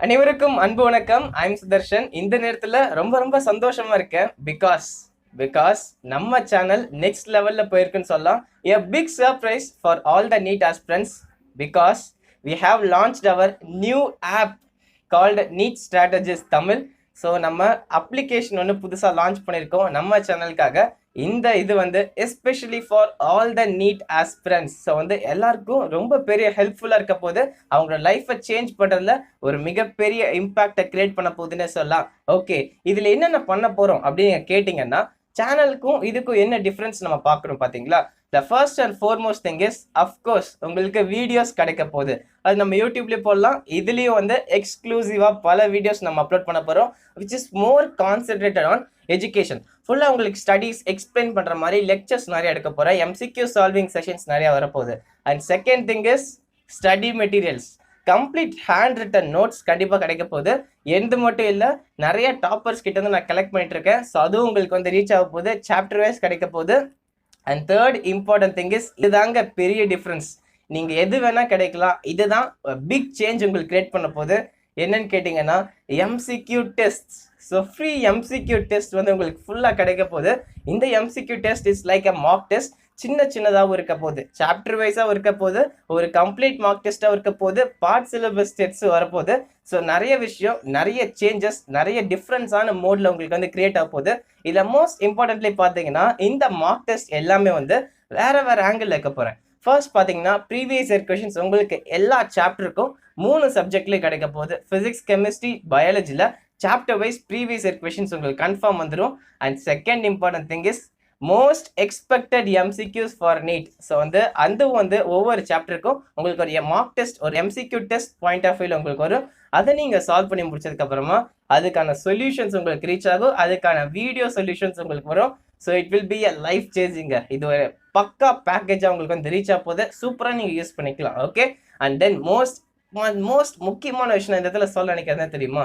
அனைவருக்கும் அன்பு வணக்கம். ஐம் சுதர்ஷன். இந்த நேரத்துல ரொம்ப சந்தோஷமா இருக்கேன். பிகாஸ் நம்ம சேனல் நெக்ஸ்ட் லெவல்ல போயிருக்குன்னு சொல்லலாம். A big surprise for all the NEET aspirants because we have launched our new app called NEET Strategies Tamil. So நம்ம அப்ளிகேஷன் ஒன்று புதுசாக லான்ச் பண்ணியிருக்கோம் நம்ம சேனலுக்காக. இந்த இது வந்து especially for all the need aspirants. So வந்து எல்லாருக்கும் ரொம்ப பெரிய ஹெல்ப்ஃபுல்லாக இருக்க போது, அவங்களோட லைஃப்பை சேஞ்ச் பண்ணுறதுல ஒரு மிகப்பெரிய இம்பாக்டை கிரியேட் பண்ண போகுதுன்னு சொல்லலாம். ஓகே, இதில் என்னென்ன பண்ண போகிறோம் அப்படின்னு கேட்டிங்கன்னா, சேனலுக்கும் இதுக்கும் என்ன டிஃப்ரென்ஸ் நம்ம பார்க்குறோம் பார்த்தீங்களா? The first and foremost thing is of course உங்களுக்கு வீடியோஸ் கிடைக்க போகுது. அது நம்ம யூடியூப்லேயே போடலாம். இதுலேயும் வந்து எக்ஸ்க்ளூசிவாக பல வீடியோஸ் நம்ம அப்லோட் பண்ண போகிறோம், which is more concentrated on education. ஃபுல்லாக உங்களுக்கு ஸ்டடீஸ் எக்ஸ்பிளைன் பண்ணுற மாதிரி லெக்சர்ஸ் நிறைய எடுக்க போகிறேன். MCQ சால்விங் செஷன்ஸ் நிறையா வரப்போகுது. And second thing is study materials, complete hand written notes கண்டிப்பாக கிடைக்க போகுது. எந்த மட்டும் இல்லை, நிறைய டாப்பர்ஸ் கிட்ட வந்து நான் கலெக்ட் பண்ணிட்டு இருக்கேன். ஸோ அதுவும் உங்களுக்கு வந்து ரீச் ஆக போகுது. சாப்டர் வைஸ் கிடைக்க போகுது. And third important thing is, இதுதாங்க பெரிய டிஃப்ரென்ஸ். நீங்கள் எது வேணால் கிடைக்கலாம். இதுதான் பிக் சேஞ்ச் உங்களுக்கு கிரியேட் பண்ண போகுது. என்னன்னு கேட்டிங்கன்னா, MCQ test. So free MCQ test வந்து உங்களுக்கு ஃபுல்லாக கிடைக்க போகுது. இந்த MCQ test is like a mark test. சின்னதாகவும் இருக்க போகுது, சாப்டர் வைஸாகவும் இருக்க போகுது, ஒரு கம்ப்ளீட் மார்க் டெஸ்ட்டாக இருக்க போகுது, பார்ட் சிலபஸ் டெஸ்ட் வரப்போகுது. ஸோ நிறைய விஷயம், நிறைய சேஞ்சஸ், நிறைய டிஃப்ரென்ஸான மோடில் உங்களுக்கு வந்து கிரியேட் ஆக போகுது. இதில் மோஸ்ட் இம்பார்ட்டன்ட்லி பார்த்தீங்கன்னா, இந்த மார்க் டெஸ்ட் எல்லாமே வந்து வேறு ஆங்கிள் வைக்க போகிறேன். ஃபர்ஸ்ட் பார்த்தீங்கன்னா, ப்ரீவியஸ் இயர் கொஷின்ஸ் உங்களுக்கு எல்லா சாப்டருக்கும் 3 சப்ஜெக்ட்லேயும் கிடைக்க போகுது. ஃபிசிக்ஸ், கெமிஸ்ட்ரி, பயாலஜியில் chapter wise previous year questions உங்களுக்கு கன்ஃபார்ம் வந்துடும். And second important thing is most expected MCQs for NEET. So வந்து அதுவும் வந்து ஒவ்வொரு சாப்டருக்கும் உங்களுக்கு ஒரு மார்க் டெஸ்ட், ஒரு MCQ டெஸ்ட் பாயிண்ட் ஆஃப் வியூவில் உங்களுக்கு வரும். அதை நீங்கள் சால்வ் பண்ணி முடிச்சதுக்கப்புறமா அதுக்கான சொல்யூஷன்ஸ் உங்களுக்கு ரீச் ஆகும். அதுக்கான வீடியோ சொல்யூஷன்ஸ் உங்களுக்கு வரும். So it will be a life சேஞ்சிங்க. இது ஒரு பக்கா பேக்கேஜாக உங்களுக்கு வந்து ரீச் ஆக போது. சூப்பராக நீங்கள் யூஸ் பண்ணிக்கலாம். ஓகே, அண்ட் தென் மோஸ்ட் முக்கியமான விஷயம் இந்த இடத்துல சொல்ல நினைக்கிறதுனா தெரியுமா?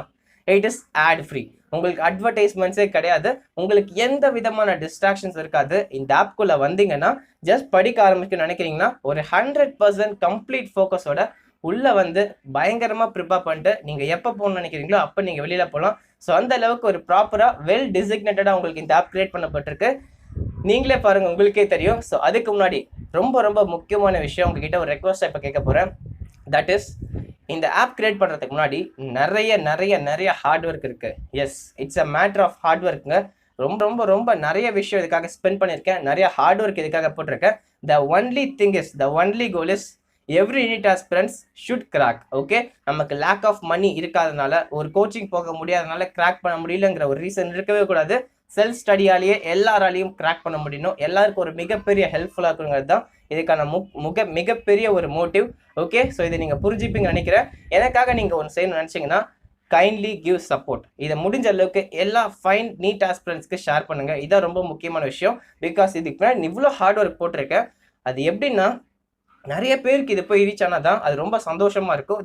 It is ad free. உங்களுக்கு அட்வர்டைஸ்மெண்ட்ஸே கிடையாது. உங்களுக்கு எந்த விதமான டிஸ்ட்ராக்ஷன்ஸ் இருக்காது. இந்த ஆப்குள்ளே வந்தீங்கன்னா, ஜஸ்ட் படிக்க ஆரம்பிக்க நினைக்கிறீங்கன்னா, ஒரு 100% கம்ப்ளீட் ஃபோக்கஸோட உள்ளே வந்து பயங்கரமாக ப்ரிப்பேர் பண்ணிட்டு நீங்கள் எப்போ போகணும்னு நினைக்கிறீங்களோ அப்போ நீங்கள் வெளியில் போகலாம். ஸோ அந்த அளவுக்கு ஒரு ப்ராப்பராக வெல் டிசிக்னேட்டடாக உங்களுக்கு இந்த ஆப் கிரியேட் பண்ணப்பட்டிருக்கு. நீங்களே பாருங்கள், உங்களுக்கே தெரியும். ஸோ அதுக்கு முன்னாடி ரொம்ப முக்கியமான விஷயம் உங்ககிட்ட ஒரு ரெக்வஸ்ட்டாக இப்போ கேட்க போகிறேன். தட் இஸ், இந்த ஆப் கிரியேட் பண்ணுறதுக்கு முன்னாடி நிறைய ஹார்ட் ஒர்க் இருக்குது. Yes, it's a matter of hard ஒர்க்குங்க. ரொம்ப நிறைய விஷயம் இதுக்காக ஸ்பெண்ட் பண்ணியிருக்கேன். நிறைய ஹார்ட் ஒர்க் இதுக்காக போட்டிருக்கேன். The only goal is every NEET aspirants should crack. Okay, நமக்கு லேக் ஆஃப் மணி இருக்காதனால, ஒரு கோச்சிங் போக முடியாதனால கிராக் பண்ண முடியலங்கிற ஒரு ரீசன் இருக்கவே கூடாது. செல்ஃப் ஸ்டடியாலேயே எல்லாராலையும் கிராக் பண்ண முடியணும். எல்லாருக்கும் ஒரு மிகப்பெரிய ஹெல்ப்ஃபுல்லாக இருக்குங்கிறது தான் இதுக்கான மிகப்பெரிய ஒரு மோட்டிவ். ஓகே, ஸோ இதை நீங்கள் புரிஞ்சுப்பீங்கன்னு நினைக்கிறேன். எனக்காக நீங்கள் ஒன்று செய்யணும்னு நினச்சிங்கன்னா, கைண்ட்லி கிவ் சப்போர்ட். இதை முடிஞ்ச அளவுக்கு எல்லா ஃபைன் நீட் ஆஸ்பிரன்ஸ்க்கு ஷேர் பண்ணுங்கள். இதான் ரொம்ப முக்கியமான விஷயம். பிகாஸ் இதுக்கு மேலே இவ்வளோ ஹார்ட் ஒர்க் போட்டிருக்கேன். அது எப்படின்னா, நிறைய பேருக்கு இது போய் ரீச் ஆனால் தான் அது ரொம்ப சந்தோஷமாக இருக்கும்.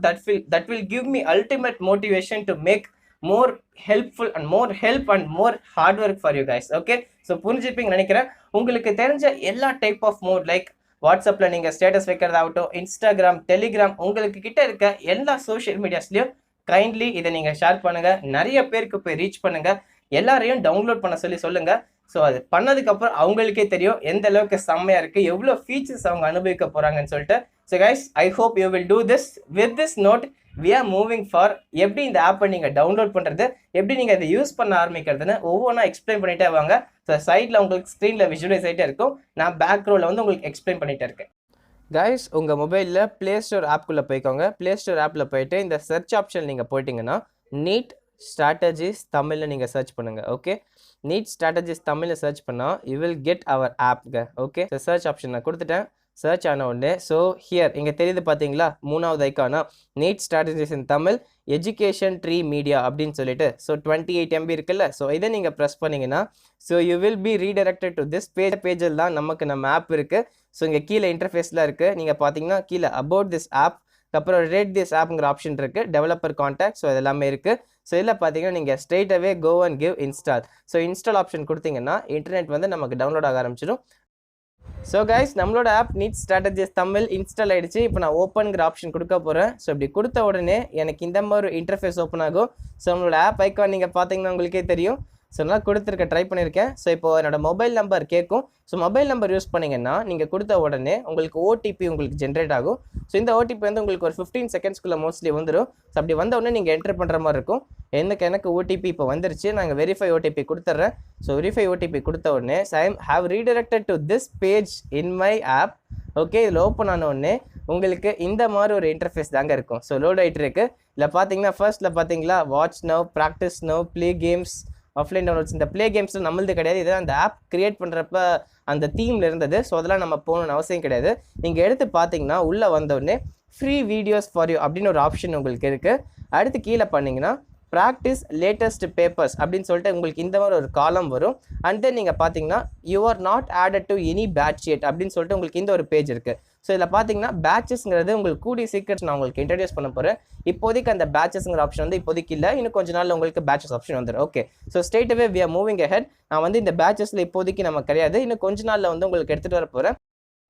That will give me ultimate motivation to make more helpful and more hard work for you guys. Okay, so புரிஞ்சுப்பீங்கன்னு நினைக்கிறேன். உங்களுக்கு தெரிஞ்ச எல்லா டைப் ஆஃப் மோட், லைக் வாட்ஸ்அப்பில் நீங்கள் ஸ்டேட்டஸ் வைக்கிறதாகட்டும், இன்ஸ்டாகிராம், டெலிகிராம், உங்களுக்கு கிட்ட இருக்க எல்லா சோஷியல் மீடியாஸ்லையும் கைண்ட்லி இதை நீங்கள் ஷேர் பண்ணுங்கள். நிறைய பேருக்கு போய் ரீச் பண்ணுங்கள். எல்லாரையும் டவுன்லோட் பண்ண சொல்லுங்கள். ஸோ அது பண்ணதுக்கப்புறம் அவங்களுக்கே தெரியும் எந்த அளவுக்கு செம்மையாக இருக்குது, எவ்வளோ ஃபீச்சர்ஸ் அவங்க அனுபவிக்க போகிறாங்கன்னு சொல்லிட்டு. So guys, I hope you will do this. With this note, we are moving for எப்படி இந்த ஆப்பை நீங்கள் டவுன்லோட் பண்ணுறது, எப்படி நீங்கள் அதை யூஸ் பண்ண ஆரம்பிக்கிறதுன்னு ஒவ்வொன்றா எக்ஸ்பிளைன் பண்ணிட்டே வாங்க. ஸோ சைடில் உங்களுக்கு ஸ்க்ரீனில் விஷுவலைஸ் ஆகிட்டே இருக்கும். நான் பேக்ரவுண்டில் வந்து உங்களுக்கு எக்ஸ்பிளைன் பண்ணிகிட்டே இருக்கேன். கைஸ், உங்கள் மொபைலில் ப்ளே ஸ்டோர் ஆப்குள்ளே போய்க்கோங்க. ப்ளே ஸ்டோர் ஆப்பில் போய்ட்டு இந்த சர்ச் ஆப்ஷன் நீங்கள் போயிட்டீங்கன்னா, நீட் ஸ்ட்ராட்டஜிஸ் தமிழில் நீங்கள் சர்ச் பண்ணுங்கள். ஓகே, நீட் ஸ்ட்ராட்டஜிஸ் தமிழில் சர்ச் பண்ணால் யூ வில் கெட் அவர் ஆப்ங்க. ஓகே, சர்ச் ஆப்ஷன் நான் கொடுத்துட்டேன். சர்ச் ஆன உடனே, ஸோ ஹியர் இங்கே தெரியுது பார்த்தீங்களா, 3வது ஐக்கானா நீட் ஸ்ட்ராட்டஜிஸ் இன் தமிழ் எஜுகேஷன் ட்ரீ மீடியா அப்படின்னு சொல்லிட்டு. ஸோ 28 MB இருக்குல்ல. ஸோ இதை நீங்கள் ப்ரெஸ் பண்ணிங்கன்னா, so you will be redirected to this பேஜில் தான் நமக்கு நம்ம ஆப் இருக்குது. ஸோ இங்கே கீழே இன்டர்ஃபேஸில் இருக்குது. நீங்கள் பார்த்தீங்கன்னா கீழே அபவுட் திஸ் ஆப், அப்புறம் ரேட் திஸ் ஆப்ங்கிற ஆப்ஷன் இருக்குது, டெவலப்பர் கான்டாக்ட். ஸோ இதெல்லாமே இருக்குது. ஸோ இதில் பார்த்தீங்கன்னா நீங்கள் straight away go and give install. So install option கொடுத்தீங்கன்னா இன்டர்நெட் வந்து நமக்கு டவுன்லோட் ஆக ஆரம்பிச்சிடும். ஸோ கைஸ் நம்மளோட app NEET strategies Tamil install ஆகிடுச்சு. இப்போ நான் ஓப்பனுங்கிற ஆப்ஷன் கொடுக்க போகிறேன். ஸோ இப்படி கொடுத்த உடனே எனக்கு இந்த மாதிரி இன்டர்ஃபேஸ் ஓப்பன் ஆகும். ஸோ நம்மளோட ஆப் ஐக்கான் நீங்கள் பார்த்தீங்கன்னா உங்களுக்கே தெரியும். ஸோ நான் கொடுத்துருக்க ட்ரை பண்ணியிருக்கேன். ஸோ இப்போ என்னோட மொபைல் நம்பர் கேட்கும். ஸோ மொபைல் நம்பர் யூஸ் பண்ணிங்கன்னா நீங்கள் கொடுத்த உடனே உங்களுக்கு ஓடிபி உங்களுக்கு ஜென்ரேட் ஆகும். ஸோ இந்த ஓடிபி வந்து உங்களுக்கு ஒரு 15 செகண்ட்ஸ்க்குள்ளே மோஸ்ட்லி வந்துடும். ஸோ அப்படி வந்த உடனே நீங்கள் என்ட்ரு பண்ணுற மாதிரி இருக்கும். எனக்கு ஓடிபி இப்போ வந்துருச்சு. நாங்கள் வெரிஃபை ஓடிபி கொடுத்துட்றேன். ஸோ வெரிஃபை ஓடிபி கொடுத்த உடனே I have redirected to this page in my app. Okay, இதில் ஓப்பன் ஆன உடனே உங்களுக்கு இந்த மாதிரி ஒரு இன்டர்ஃபேஸ் தாங்க இருக்கும். ஸோ லோட் ஆகிட்டு இருக்கு. இல்லை பார்த்தீங்கன்னா ஃபர்ஸ்ட்டில் பார்த்தீங்களா watch now, practice now, play games, offline downloads. இந்த ப்ளே கேம்ஸில் நம்மளது கிடையாது. இது அந்த ஆப் கிரியேட் பண்ணுறப்ப அந்த தீமில் இருந்தது. ஸோ அதெல்லாம் நம்ம போகணுன்னு அவசியம் கிடையாது. நீங்கள் எடுத்து பார்த்தீங்கன்னா உள்ளே வந்தோடனே ஃப்ரீ வீடியோஸ் ஃபார் யூ அப்படின்னு ஒரு ஆப்ஷன் உங்களுக்கு இருக்குது. அடுத்து கீழே பண்ணிங்கன்னா ப்ராக்டிஸ் லேட்டஸ்ட் பேப்பர்ஸ் அப்படின்னு சொல்லிட்டு உங்களுக்கு இந்த மாதிரி ஒரு காலம் வரும். அண்ட் தென் நீங்கள் பார்த்தீங்கன்னா you are not added to any batch yet அப்படின்னு சொல்லிட்டு உங்களுக்கு இந்த ஒரு பேஜ் இருக்குது. ஸோ இதில் பார்த்தீங்கன்னா பேட்சஸ்ங்கிறது உங்களுக்கு கூடிய சீக்கிரட்ஸ் நான் உங்களுக்கு இன்ட்ரடியூஸ் பண்ண போகிறேன். இப்போதைக்கு அந்த பேட்சஸ்ங்கிற ஆப்ஷன் வந்து இப்போதைக்கு இல்லை. இன்னும் கொஞ்ச நாள் உங்களுக்கு பேட்சஸ் ஆப்ஷன் வந்துடும். Okay, so straight away we are moving ahead. நான் வந்து இந்த பேட்சஸில் இப்போதைக்கு நம்ம கிடையாது. இன்னும் கொஞ்ச நாளில் வந்து உங்களுக்கு எடுத்துகிட்டு வர போகிறேன்.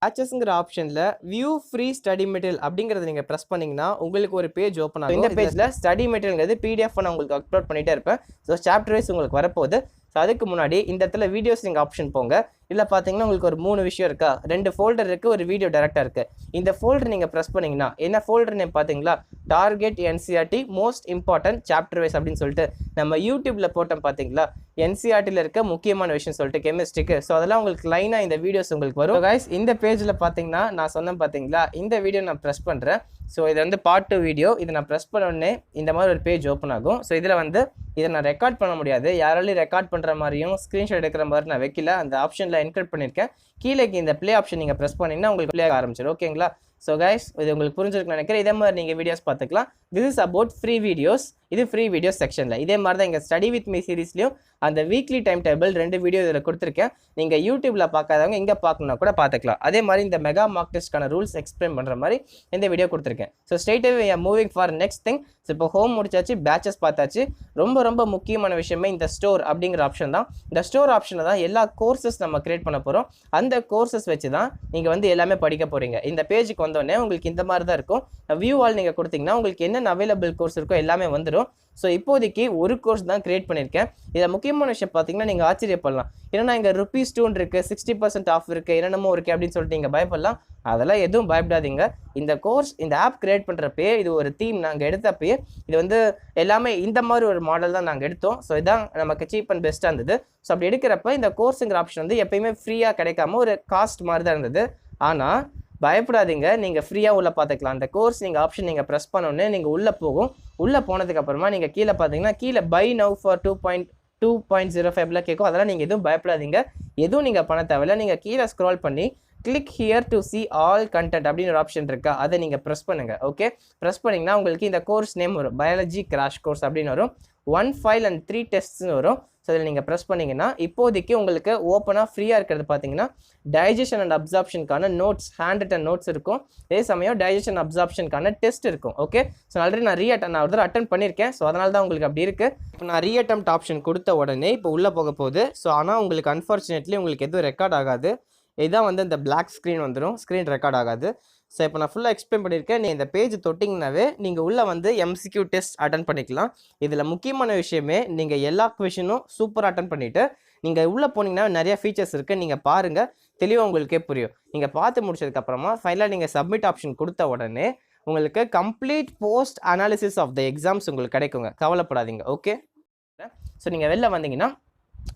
பேட்சஸ்ங்கிற ஆப்ஷனில் வியூ ஃப்ரீ ஸ்டடி மெட்டீரியல் அப்படிங்கிறத நீங்கள் ப்ரெஸ் பண்ணிங்கன்னா உங்களுக்கு ஒரு பேஜ் ஓப்பன் ஆகும். இந்த பேஜில் ஸ்டடி மெட்டீரியல்ங்கிறது பிடிஎஃப் நான் உங்களுக்கு அப்லோட் பண்ணிகிட்டே இருப்பேன். ஸோ சாப்டர் வைஸ் உங்களுக்கு வரப்போகுது. ஸோ அதுக்கு முன்னாடி இந்த இடத்துல வீடியோஸ் நீங்கள் ஆப்ஷன் போங்க. இல்லை பார்த்தீங்கன்னா உங்களுக்கு ஒரு 3 விஷயம் இருக்கா, 2 ஃபோல்டர் இருக்குது, ஒரு வீடியோ டேரக்டாக இருக்குது. இந்த ஃபோல்டர் நீங்கள் ப்ரெஸ் பண்ணிங்கன்னா என்ன ஃபோல்டர் நேம் பார்த்தீங்களா, target NCERT most important chapter wise அப்படின்னு சொல்லிட்டு நம்ம யூடியூப்பில் போட்டோம் பார்த்தீங்களா, NCERTயில் இருக்க முக்கியமான விஷயம் சொல்லிட்டு கெமிஸ்ட்ரிக்கு. ஸோ அதெல்லாம் உங்களுக்கு லைனாக இந்த வீடியோஸ் உங்களுக்கு வரும். கைஸ் இந்த பேஜில் பார்த்தீங்கன்னா நான் சொன்னேன் பார்த்தீங்களா, இந்த வீடியோ நான் ப்ரெஸ் பண்ணுறேன். ஸோ இது வந்து பார்ட் 2 வீடியோ. இதை நான் ப்ரெஸ் பண்ண உடனே இந்த மாதிரி ஒரு பேஜ் ஓப்பன் ஆகும். ஸோ இதில் வந்து இதை நான் ரெக்கார்ட் பண்ண முடியாது. யாராலையும் ரெக்கார்ட் பண்ணுற மாதிரியும் ஸ்க்ரீன்ஷாட் எடுக்கிற மாதிரி நான் வைக்கல. அந்த ஆப்ஷனில் என்கரேஜ் பண்ணியிருக்கேன். கீழே இந்த ப்ளே ஆப்ஷன் நீங்கள் ப்ரெஸ் பண்ணிங்கன்னா உங்களுக்கு ப்ளே ஆரம்பிச்சிடும். ஓகேங்களா? ஸோ கைஸ் இது உங்களுக்கு புரிஞ்சிருக்குன்னு நினைக்கிறேன். இதே மாதிரி நீங்கள் வீடியோஸ் பார்த்துக்கலாம். This is about free videos. இது ஃப்ரீ வீடியோஸ் செக்ஷனில். இதே மாதிரி தான் எங்கள் ஸ்டடி வித் மீ சீரீஸ்லையும் அந்த வீக்லி டைம் டேபிள் 2 வீடியோ இதில் கொடுத்துருக்கேன். நீங்கள் யூடியூப்பில் பார்க்காதவங்க இங்கே பார்க்கணுன்னா கூட பார்த்துக்கலாம். அதே மாதிரி இந்த மெகா மார்க் டெஸ்ட்கான ரூல்ஸ் எக்ஸ்பிளைன் பண்ணுற மாதிரி இந்த வீடியோ கொடுத்துருக்கேன். ஸோ ஸ்ட்ரெயிட்டாகவே moving for next thing. So இப்போ ஹோம் முடிச்சாச்சு, பேட்சஸ் பார்த்தாச்சு. ரொம்ப முக்கியமான விஷயமே இந்த ஸ்டோர் அப்படிங்கிற ஆப்ஷன் தான். இந்த ஸ்டோர் ஆப்ஷனில் தான் எல்லா கோர்சஸ் நம்ம கிரியேட் பண்ண போகிறோம். அந்த கோர்சஸ் வச்சு தான் நீங்கள் வந்து எல்லாமே படிக்க போகிறீங்க. இந்த பேஜுக்கு வந்தோடனே உங்களுக்கு இந்த மாதிரி தான் இருக்கும். வியூ ஆல் நீங்கள் கொடுத்தீங்கன்னா உங்களுக்கு என்னென்ன அவைலபிள் கோர்ஸ் இருக்கோ எல்லாமே வந்துடும். ஸோ இப்போதைக்கு ஒரு கோர்ஸ் தான் கிரியேட் பண்ணியிருக்கேன். இதில் முக்கியமான விஷயம் பார்த்தீங்கன்னா நீங்கள் ஆச்சரியப்படலாம். ஏன்னா இங்கே ₹2 இருக்குது, 60% ஆஃப் இருக்குது, என்னென்னமோ இருக்குது அப்படின்னு சொல்லிட்டு நீங்கள் பயப்படலாம். அதெல்லாம் எதுவும் பயப்படாதீங்க. இந்த கோர்ஸ் இந்த ஆப் கிரியேட் பண்ணுறப்பே இது ஒரு தீம் நாங்கள் எடுத்தப்பயே இது வந்து எல்லாமே இந்த மாதிரி ஒரு மாடல் தான் நாங்கள் எடுத்தோம். ஸோ இதான் நமக்கு சீப் அண்ட் பெஸ்ட்டாக இருந்தது. ஸோ அப்படி எடுக்கிறப்ப இந்த கோர்ஸுங்கிற ஆப்ஷன் வந்து எப்பயுமே ஃப்ரீயாக கிடைக்காம ஒரு காஸ்ட் மாதிரி தான் இருந்தது. ஆனால் பயப்படாதீங்க, நீங்கள் ஃப்ரீயாக உள்ளே பார்த்துக்கலாம். அந்த கோர்ஸ் நீங்கள் ஆப்ஷன் நீங்கள் ப்ரெஸ் பண்ணோன்னே நீங்கள் உள்ளே போகும். உள்ளே போனதுக்கப்புறமா நீங்கள் கீழே பார்த்தீங்கன்னா கீழே பை நவ் ஃபார் 2.05 கேட்கும். அதெல்லாம் நீங்கள் எதுவும் பயப்படாதீங்க, எதுவும் நீங்கள் பண்ண தேவையில்லை. நீங்கள் கீழே ஸ்க்ரால் பண்ணி click here to C all content அப்படின்னு ஒரு ஆப்ஷன் இருக்கா, அதை நீங்கள் ப்ரெஸ் பண்ணுங்கள். ஓகே, ப்ரெஸ் பண்ணிங்கன்னா உங்களுக்கு இந்த கோர்ஸ் நேம் வரும், பயாலஜி கிராஷ் கோர்ஸ் அப்படின்னு வரும். 1 ஃபைல் அண்ட் 3 டெஸ்ட்னு வரும். ஸோ இதில் நீங்கள் ப்ரெஸ் பண்ணிங்கன்னா இப்போதைக்கு உங்களுக்கு ஓப்பனாக ஃப்ரீயாக இருக்கிறது பார்த்தீங்கன்னா டைஜஷன் அண்ட் அப்சார்ப்ஷனுக்கான நோட்ஸ், ஹேண்ட் ரிட்டன் நோட்ஸ் இருக்கும். அதே சமயம் டைஜஷன் அப்சார்ப்ஷனுக்கான டெஸ்ட் இருக்கும். ஓகே, ஸோ ஆல்ரெடி நான் ஒரு தடவை அட்டன் பண்ணியிருக்கேன். ஸோ அதனால தான் உங்களுக்கு அப்படி இருக்குது. இப்போ நான் ரீஅட்டெம்ப்ட் ஆப்ஷன் கொடுத்த உடனே இப்போ உள்ளே போக போகுது. ஸோ ஆனால் உங்களுக்கு அன்ஃபார்ச்சுனேட்லி உங்களுக்கு எதுவும் ரெக்கார்ட் ஆகாது. இதுதான் வந்து இந்த பிளாக் ஸ்க்ரீன் வந்துடும், ஸ்க்ரீன் ரெக்கார்ட் ஆகாது. ஸோ இப்போ நான் ஃபுல்லாக எக்ஸ்பிளைன் பண்ணியிருக்கேன். நீங்கள் இந்த பேஜ் தொட்டிங்கனாவே நீங்கள் உள்ளே வந்து MCQ டெஸ்ட் அட்டன் பண்ணிக்கலாம். இதில் முக்கியமான விஷயமே நீங்கள் எல்லா கொஷினும் சூப்பராக அட்டன் பண்ணிவிட்டு நீங்கள் உள்ளே போனீங்கன்னா நிறைய ஃபீச்சர்ஸ் இருக்குது. நீங்கள் பாருங்கள், தெளிவாக உங்களுக்கே புரியும். நீங்கள் பார்த்து முடிச்சதுக்கப்புறமா ஃபைனலாக நீங்கள் சப்மிட் ஆப்ஷன் கொடுத்த உடனே உங்களுக்கு complete post analysis of the exams உங்களுக்கு கிடைக்குங்க. கவலைப்படாதீங்க. ஓகே, ஸோ நீங்கள் வெளில வந்தீங்கன்னா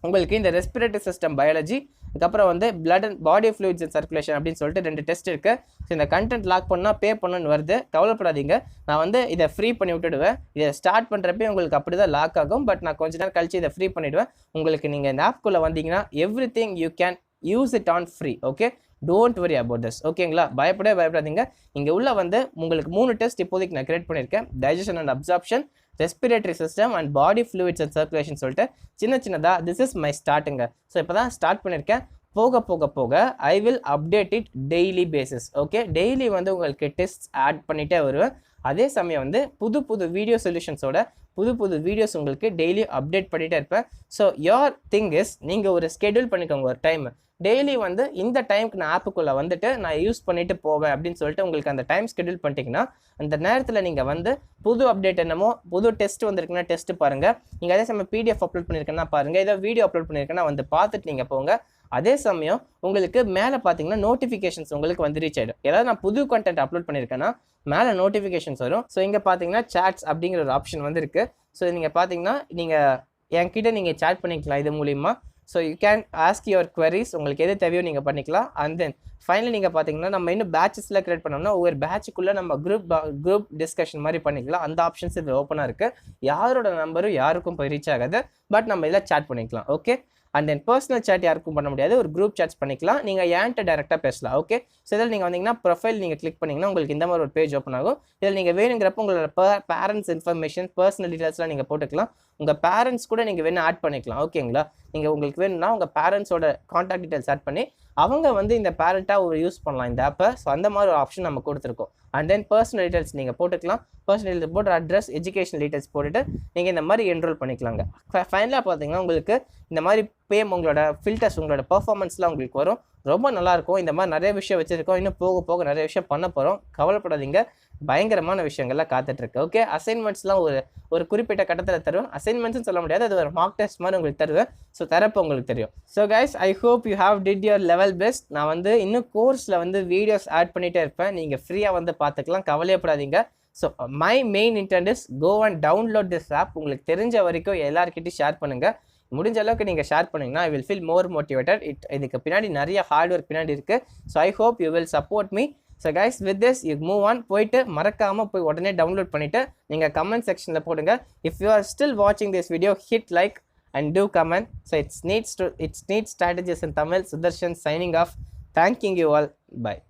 உங்களுக்கு இந்த ரெஸ்பிரேட்டரி சிஸ்டம் பயாலஜி, அதுக்கப்புறம் வந்து blood and body fluids and circulation அப்படின்னு சொல்லிட்டு 2 டெஸ்ட் இருக்குது. ஸோ இந்த கண்டென்ட் லாக் பண்ணால் பே பண்ணணும்னு வருது. கவலைப்படாதீங்க, நான் வந்து இதை ஃப்ரீ பண்ணி விட்டுடுவேன். இதை ஸ்டார்ட் பண்ணுறப்பே உங்களுக்கு அப்படி தான் லாக் ஆகும். பட் நான் கொஞ்ச நேரம் கழிச்சு இதை ஃப்ரீ பண்ணிவிடுவேன். உங்களுக்கு நீங்கள் இந்த ஆப்குள்ளே வந்தீங்கன்னா everything you can use it on free. Okay, don't worry about this. ஓகேங்களா? பயப்படாதீங்க. இங்கே உள்ள வந்து உங்களுக்கு 3 டெஸ்ட் இப்போதைக்கு நான் கிரியேட் பண்ணியிருக்கேன். Digestion and absorption, respiratory system and body fluids and circulation சொல்லிட்டு சின்னதாக திஸ் இஸ் மை ஸ்டார்ட்டுங்க. ஸோ இப்போ தான் ஸ்டார்ட் பண்ணியிருக்கேன். போக I will update it daily basis. Okay, daily வந்து உங்களுக்கு டெஸ்ட் ஆட் பண்ணிகிட்டே வருவேன். அதே சமயம் வந்து புது புது வீடியோ சொல்யூஷன்ஸோட புது வீடியோஸ் உங்களுக்கு டெய்லி அப்டேட் பண்ணிகிட்டே இருப்பேன். ஸோ யோர் திங் இஸ் நீங்கள் ஒரு ஸ்கெடியூல் பண்ணிக்கோங்க ஒரு டைம். டெய்லி வந்து இந்த டைமுக்கு நான் ஆப்புக்குள்ளே வந்துட்டு நான் யூஸ் பண்ணிட்டு போவேன் அப்படின்னு சொல்லிட்டு உங்களுக்கு அந்த டைம் ஸ்கெடியூல் பண்ணிட்டீங்கன்னா அந்த நேரத்தில் நீங்கள் வந்து புது அப்டேட் என்னமோ புது டெஸ்ட் வந்திருக்குன்னா டெஸ்ட் பாருங்கள். நீங்கள் அதே சமயம் பிடிஎஃப் அப்லோட் பண்ணியிருக்கேன்னா பாருங்கள், ஏதோ வீடியோ அப்லோட் பண்ணியிருக்கேன்னா வந்து பார்த்துட்டு நீங்கள் போங்க. அதே சமயம் உங்களுக்கு மேலே பார்த்தீங்கன்னா நோட்டிஃபிகேஷன்ஸ் உங்களுக்கு வந்து ரீச் ஆகிடும். ஏதாவது நான் புது கண்டென்ட் அப்லோட் பண்ணியிருக்கேன்னா மேலே நோட்டிஃபிகேஷன்ஸ் வரும். ஸோ இங்கே பார்த்தீங்கன்னா சாட்ஸ் அப்படிங்கிற ஒரு ஆப்ஷன் வந்து இருக்குது. ஸோ நீங்கள் பார்த்தீங்கன்னா நீங்கள் என்கிட்ட நீங்கள் சேட் பண்ணிக்கலாம் இது மூலிமா. So you can ask your queries, உங்களுக்கு எது தேவையோ நீங்கள் பண்ணிக்கலாம். அண்ட் தென் ஃபைனலி நீங்கள் பார்த்தீங்கன்னா நம்ம இன்னும் பேட்சஸில் கிரியேட் பண்ணோம்னா ஒவ்வொரு பேட்சுக்குள்ளே நம்ம குரூப் டிஸ்கஷன் மாதிரி பண்ணிக்கலாம். அந்த ஆப்ஷன்ஸ் இது ஓப்பனாக இருக்குது. யாரோட நம்பரும் யாருக்கும் போய் ரீச் ஆகாது, பட் நம்ம இதில் சேட் பண்ணிக்கலாம். Okay, and then personal chat யாருக்கும் பண்ண முடியாது, ஒரு குரூப் சேட்ஸ் பண்ணிக்கலாம். நீங்கள் ஏன்ட்ட டேரெக்டாக பேசலாம். ஓகே, ஸோ இதில் நீங்கள் வந்தீங்கன்னா ப்ரொஃபைல் நீங்கள் கிளிக் பண்ணிங்கன்னா உங்களுக்கு இந்த மாதிரி ஒரு பேஜ் ஓப்பன் ஆகும். இதில் நீங்கள் வேணுங்கிறப்ப உங்களோட பேரண்ட்ஸ் இன்ஃபர்மேஷன் பர்சனல் டீட்டெயில்ஸ்லாம் நீங்கள் போட்டுக்கலாம். உங்கள் பேரண்ட்ஸ் கூட நீங்கள் வேணும் ஆட் பண்ணிக்கலாம். ஓகேங்களா, நீங்கள் உங்களுக்கு வேணும்னா உங்கள் பேரண்ட்ஸோட காண்டாக்ட் டீட்டெயில்ஸ் ஆட் பண்ணி அவங்க வந்து இந்த பேரண்ட்டாக ஒரு யூஸ் பண்ணலாம் இந்த ஆப்பை. ஸோ அந்த மாதிரி ஒரு ஆப்ஷன் நம்ம கொடுத்துருக்கோம். அண்ட் தென் பர்சனல் டீட்டெயில்ஸ் நீங்கள் போட்டுக்கலாம். பர்சனல் டீட்டெயில்ஸ் போட்டு அட்ரஸ் எஜுகேஷன் டீட்டெயில்ஸ் போட்டுட்டு நீங்கள் இந்த மாதிரி என்ரோல் பண்ணிக்கலாங்க. ஃபைனலாக பார்த்தீங்கன்னா உங்களுக்கு இந்த மாதிரி உங்களோட ஃபில்டர்ஸ் உங்களோட பர்ஃபார்மன்ஸ்லாம் உங்களுக்கு வரும். ரொம்ப நல்லாயிருக்கும். இந்த மாதிரி நிறைய விஷயம் வச்சுருக்கோம். இன்னும் போக போக நிறைய விஷயம் பண்ண போகிறோம். கவலைப்படாதீங்க, பயங்கரமான விஷயங்கள்லாம் காத்துட்ருக்கு. ஓகே, அசைன்மெண்ட்ஸ்லாம் ஒரு குறிப்பிட்ட கட்டத்தில் தருவேன். அசைன்மெண்ட்ஸ்னு சொல்ல முடியாது, அது ஒரு மார்க் டெஸ்ட் மாதிரி உங்களுக்கு தருவேன். ஸோ தரப்போ உங்களுக்கு தெரியும். So guys, I hope you have did your level best. நான் வந்து இன்னும் கோர்ஸில் வந்து வீடியோஸ் ஆட் பண்ணிகிட்டே இருப்பேன். நீங்கள் ஃப்ரீயாக வந்து பார்த்துக்கலாம், கவலையப்படாதீங்க. So my main intent is go and download this app. உங்களுக்கு தெரிஞ்ச வரைக்கும் எல்லாருக்கிட்டையும் ஷேர் பண்ணுங்கள். முடிஞ்ச அளவுக்கு நீங்கள் ஷேர் பண்ணிங்கன்னா I will feel more motivated. இதுக்கு பின்னாடி நிறைய ஹார்ட் ஒர்க் பின்னாடி இருக்குது. So I hope you will support me. So guys, with this you move on. போயிட்டு மறக்காமல் போய் உடனே டவுன்லோட் பண்ணிவிட்டு நீங்கள் கமெண்ட் செக்ஷனில் போடுங்க. இஃப் யூ ஆர் ஸ்டில் வாட்சிங் this video, hit like and do comment. So it's NEET strategies in Tamil. Sudarshan signing off. Thanking you all. Bye.